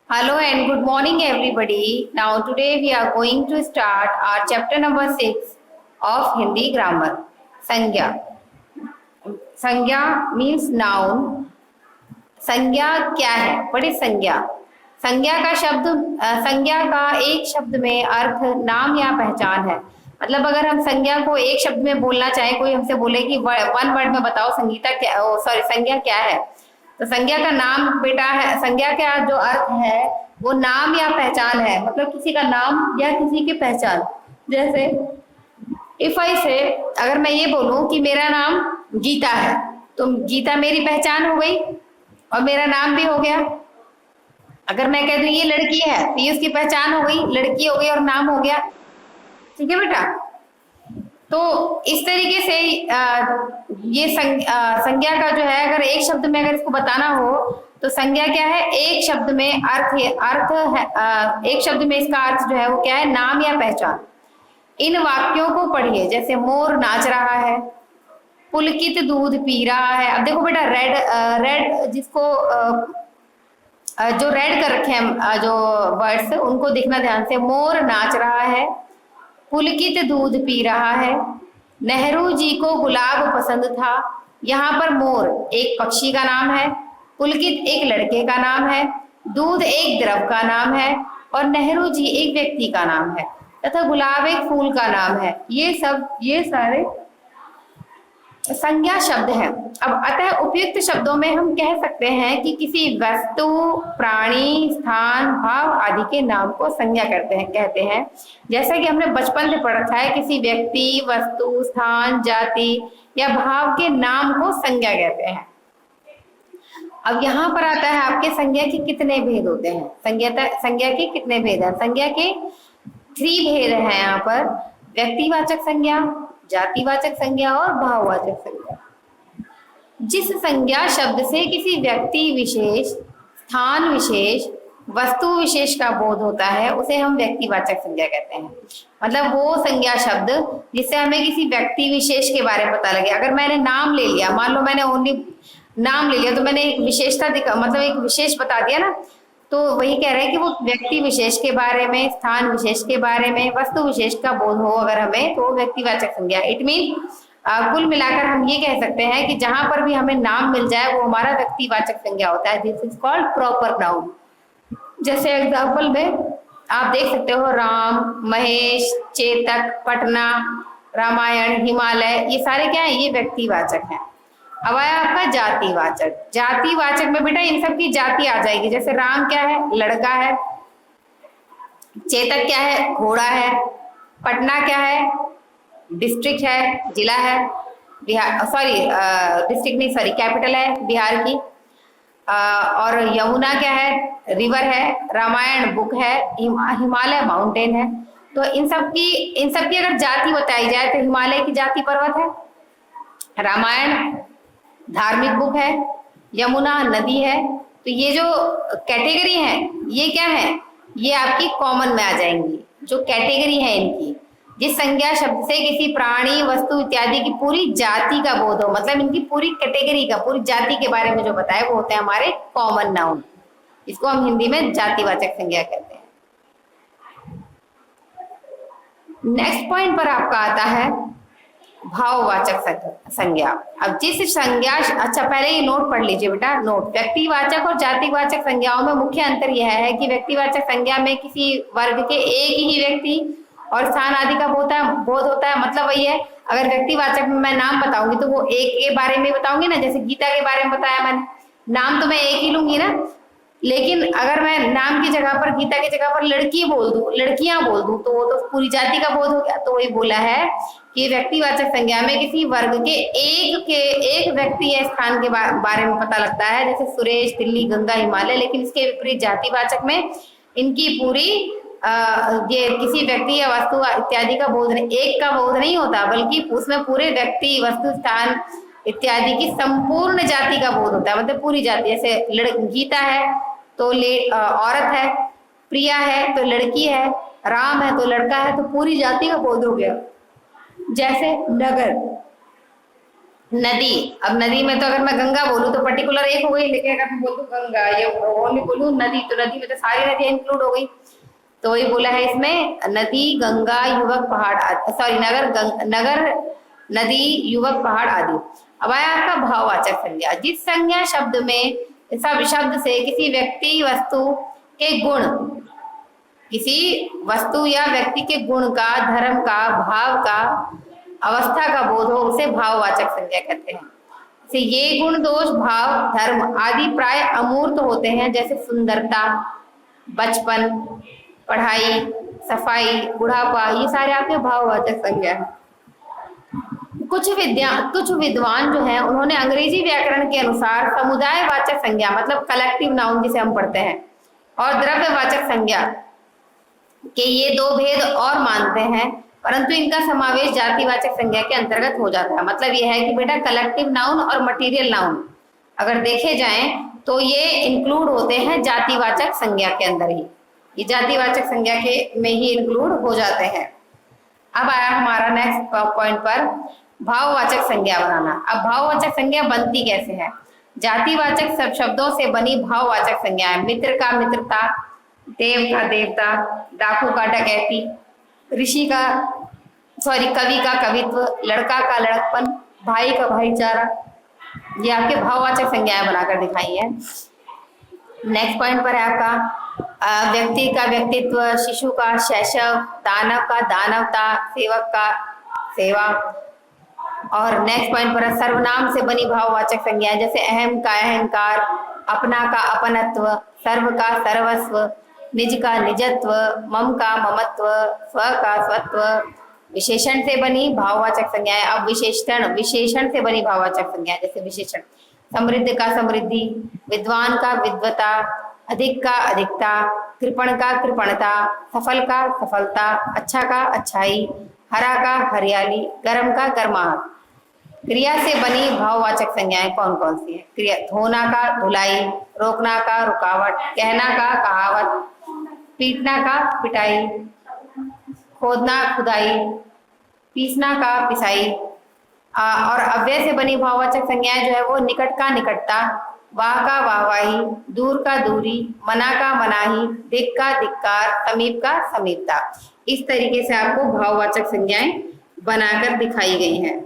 Hello and good morning, everybody. Now, today we are going to start our chapter number 6 of Hindi grammar. संज्ञा. संज्ञा means noun. संज्ञा क्या है? What is संज्ञा? संज्ञा का एक शब्द में अर्थ नाम या पहचान है. मतलब अगर हम संज्ञा को एक शब्द में बोलना चाहें, कोई हमसे बोले कि वन वर्ड में बताओ संज्ञा क्या है, तो संज्ञा का नाम बेटा है. संज्ञा का जो अर्थ है वो नाम या पहचान है. मतलब किसी का नाम या किसी की पहचान. जैसे इफ आई से, अगर मैं ये बोलूं कि मेरा नाम गीता है, तो गीता मेरी पहचान हो गई और मेरा नाम भी हो गया. अगर मैं कह दूं ये लड़की है, तो ये उसकी पहचान हो गई, लड़की हो गई और नाम हो गया. ठीक है बेटा. तो इस तरीके से ये संज्ञा का जो है, अगर एक शब्द में अगर इसको बताना हो तो संज्ञा क्या है? एक शब्द में एक शब्द में इसका अर्थ जो है वो क्या है? नाम या पहचान. इन वाक्यों को पढ़िए. जैसे मोर नाच रहा है, पुलकित दूध पी रहा है. अब देखो बेटा, रेड जिसको जो रेड कर रखे हैं जो वर्ड्स, उनको देखना ध्यान से. मोर नाच रहा है, पुलकित दूध पी रहा है, नेहरू जी को गुलाब पसंद था. यहाँ पर मोर एक पक्षी का नाम है, पुलकित एक लड़के का नाम है, दूध एक द्रव का नाम है और नेहरू जी एक व्यक्ति का नाम है तथा गुलाब एक फूल का नाम है. ये सारे संज्ञा शब्द हैं. अब अतः उपयुक्त शब्दों में हम कह सकते हैं कि किसी वस्तु, प्राणी, स्थान, भाव आदि के नाम को संज्ञा कहते हैं. जैसा कि हमने बचपन से पढ़ा है, किसी व्यक्ति, वस्तु, स्थान, जाति या भाव के नाम को संज्ञा कहते हैं. अब यहाँ पर आता है आपके संज्ञा के कितने भेद होते हैं. संज्ञा के कितने भेद हैं? संज्ञा के 3 भेद हैं यहाँ पर. व्यक्तिवाचक संज्ञा, जातिवाचक संज्ञा और भाववाचक संज्ञा. जिस संज्ञा शब्द से किसी व्यक्ति विशेष, स्थान विशेष, वस्तु विशेष का बोध होता है उसे हम व्यक्तिवाचक संज्ञा कहते हैं. मतलब वो संज्ञा शब्द जिससे हमें किसी व्यक्ति विशेष के बारे में पता लगे. अगर मैंने नाम ले लिया, मान लो मैंने ओनली नाम ले लिया, तो मैंने एक विशेषता मतलब एक विशेष बता दिया ना, तो वही कह रहे हैं कि वो व्यक्ति विशेष के बारे में, स्थान विशेष के बारे में, वस्तु विशेष का बोध हो अगर हमें, तो व्यक्तिवाचक संज्ञा. इट मीन कुल मिलाकर हम ये कह सकते हैं कि जहां पर भी हमें नाम मिल जाए वो हमारा व्यक्तिवाचक संज्ञा होता है. This is called proper noun. जैसे एग्जाम्पल में आप देख सकते हो, राम, महेश, चेतक, पटना, रामायण, हिमालय, ये सारे क्या है? ये व्यक्तिवाचक हैं. अब आया आपका जातिवाचक. जातिवाचक में बेटा इन सब की जाति आ जाएगी. जैसे राम क्या है? लड़का है. चेतक क्या है? घोड़ा है. पटना क्या है? डिस्ट्रिक्ट है, जिला है. बिहार, डिस्ट्रिक्ट नहीं, कैपिटल है बिहार की. और यमुना क्या है? रिवर है. रामायण बुक है. हिमालय माउंटेन है. तो इन सब की अगर जाति बताई जाए तो हिमालय की जाति पर्वत है, रामायण धार्मिक बुक है, यमुना नदी है. तो ये जो कैटेगरी है ये क्या है? ये आपकी कॉमन में आ जाएंगी. जो कैटेगरी है इनकी, जिस संज्ञा शब्द से किसी प्राणी, वस्तु इत्यादि की पूरी जाति का बोध हो, मतलब इनकी पूरी कैटेगरी का, पूरी जाति के बारे में जो बताए वो होते हैं हमारे कॉमन नाउन. इसको हम हिंदी में जातिवाचक संज्ञा कहते हैं. नेक्स्ट पॉइंट पर आपका आता है भाववाचक संज्ञा. अब जिस संज्ञा, अच्छा पहले ये नोट पढ़ लीजिए बेटा. नोट, व्यक्तिवाचक और जातिवाचक संज्ञाओं में मुख्य अंतर यह है कि व्यक्तिवाचक संज्ञा में किसी वर्ग के एक ही व्यक्ति और स्थान आदि का बोध होता है. मतलब वही है, अगर व्यक्तिवाचक में मैं नाम बताऊंगी तो वो एक के बारे में बताऊंगी ना. जैसे गीता के बारे में बताया मैंने, नाम तो मैं एक ही लूंगी ना. लेकिन अगर मैं नाम की जगह पर, गीता की जगह पर लड़की बोल दूं, लड़कियां बोल दूं, तो वो तो पूरी जाति का बोध हो गया. तो वही बोला है कि व्यक्तिवाचक संज्ञा में किसी वर्ग के एक व्यक्ति या स्थान के बारे में पता लगता है. जैसे सुरेश, दिल्ली, गंगा, हिमालय. लेकिन इसके विपरीत जातिवाचक में इनकी पूरी ये किसी व्यक्ति या वस्तु इत्यादि का बोध नहीं, एक का बोध नहीं होता, बल्कि उसमें पूरे व्यक्ति, वस्तु, स्थान इत्यादि की संपूर्ण जाति का बोध होता है. मतलब पूरी जाति. जैसे गीता है तो औरत है, प्रिया है तो लड़की है, राम है तो लड़का है, तो पूरी जाति का बोध हो गया. जैसे नगर, नदी, अब नदी में तो अगर मैं गंगा बोलूँ तो पर्टिकुलर एक हो गई, लेकिन अगर मैं बोलूँ गंगा या ओनली बोलूँ नदी, तो नदी में तो सारी नदियां इंक्लूड हो गई। तो वही बोला है इसमें, नदी, गंगा, युवक, पहाड़ आदि, सॉरी नगर, नदी, युवक, पहाड़ आदि। अब आया आपका भाववाचक संज्ञा। जिस संज्ञा शब्द में सब शब्द से किसी व्यक्ति वस्तु के गुण, किसी वस्तु या व्यक्ति के गुण का, धर्म का, भाव का, अवस्था का बोध हो, उसे भाववाचक संज्ञा कहते हैं। से ये गुण, दोष, भाव, धर्म आदि प्राय अमूर्त होते हैं, जैसे सुंदरता, बचपन, पढ़ाई, सफाई, बुढ़ापा, ये सारे आपके भाववाचक संज्ञा है। कुछ विद्वान जो हैं उन्होंने अंग्रेजी व्याकरण के अनुसार समुदायवाचक संज्ञा, मतलब कलेक्टिव नाउन जिसे हम पढ़ते हैं, और द्रव्यवाचक संज्ञा के ये दो भेद और मानते हैं, परंतु इनका समावेश जातिवाचक संज्ञा के अंतर्गत हो जाता है। मतलब ये है कि बेटा कलेक्टिव नाउन और मटेरियल नाउन अगर देखे जाएं तो ये इंक्लूड होते हैं जातिवाचक संज्ञा के अंदर ही, ये जातिवाचक संज्ञा के में ही इंक्लूड हो जाते हैं। अब आया हमारा नेक्स्ट पॉइंट पर, भाववाचक संज्ञा बनाना। अब भाववाचक संज्ञा बनती कैसे है? जातिवाचक सब शब्दों से बनी भाववाचक संज्ञा है। मित्र का मित्रता, देव का देवता, डाकू का डकैती, कवि का कवित्व, लड़का का लड़कपन, भाई का भाईचारा, ये आपके भाववाचक संज्ञाएं बनाकर दिखाई है। नेक्स्ट पॉइंट पर है आपका व्यक्ति का व्यक्तित्व, शिशु का शैशव, दानव का दानवता, सेवक का सेवा। और नेक्स्ट पॉइंट पर है सर्वनाम से बनी भाववाचक संज्ञा, जैसे अहम का अहंकार, अपना का अपनत्व, सर्व का सर्वस्व, निज का निजत्व, मम का ममत्व, स्व का स्वत्व। विशेषण से बनी भाववाचक संज्ञाएं। अब विशेषण से बनी भाववाचक संज्ञाएं, जैसे विशेषण समृद्ध का समृद्धि, विद्वान का विद्वता, अधिक का अधिकता, कृपण का कृपणता, सफल का सफलता, अच्छा का अच्छाई, हरा का हरियाली, गर्म का गर्माहट। क्रिया से बनी भाववाचक संज्ञाएं कौन कौन सी है? क्रिया, धोना का धुलाई, रोकना का रुकावट, कहना का कहावत, पीटना का पिटाई, खोदना खुदाई, पीसना का पिसाई। और अव्यय से बनी भाववाचक संज्ञाएं जो है वो निकट का निकटता, वाह का वाहवाही, दूर का दूरी, मना का मनाही, दिक का धिक्कार, समीप का समीपता। इस तरीके से आपको भाववाचक संज्ञाएं बनाकर दिखाई गई हैं।